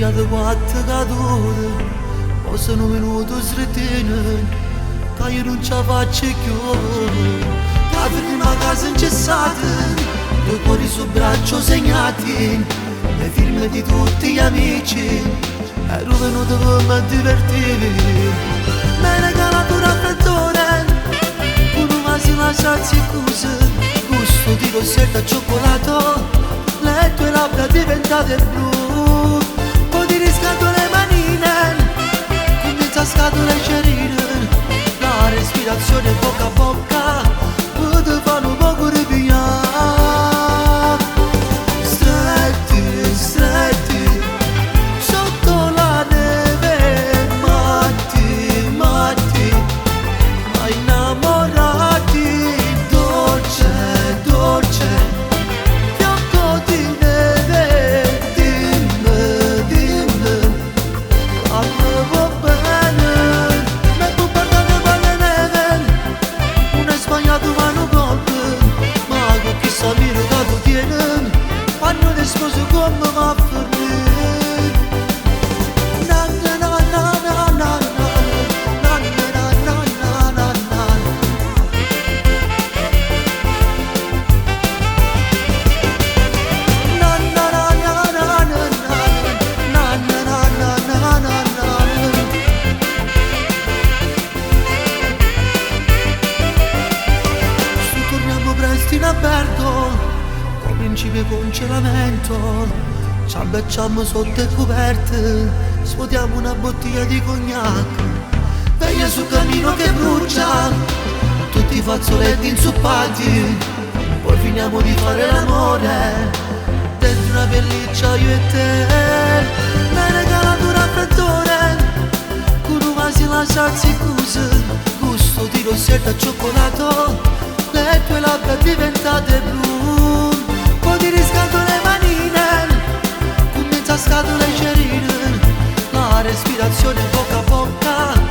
via di quattro cadute, o sono venuto sretino, che io non ce la faccio più. Da prima casa incessata, due cuori sul braccio segnati, le firme di tutti gli amici, ero venuto per me divertire. Mi hai regalato un raffreddore, uno quasi lasciarsi chiuso, gusto di rossetto al cioccolato, le tue labbra diventate blu, poi ti riscaldo le manine, comincia a scatole cerine, la respirazione bocca a bocca, poi ti fanno un poco ripigliare. Stretti, stretti, sotto la neve, matti, matti, ma innamorati, dolce, dolce, fiocco di neve, dimmi, dimmi, quando va bene, mi può parlare con le neve, non hai sbagliato ma non colpe, ma con chi sa miro che tu tieni, quando ti sposo come va a finire. Na na na na na na na, na na na na na na. Na na na na na na na, na na na na na na. Su torniamo presto in albergo, cominci il congelamento, ci abbracciamo sotto le coperte, svuotiamo una bottiglia di cognac, veglia sul camino che brucia, tutti i fazzoletti inzuppati, poi finiamo di fare l'amore, dentro una pelliccia io e te, mi hai regalato un raffreddore, con un quasi lasciarsi chiuso, gusto di rossetto al cioccolato, le tue labbra diventate blu, poi ti riscaldo le manine, comincia a scatole cerine, la respirazione bocca a bocca,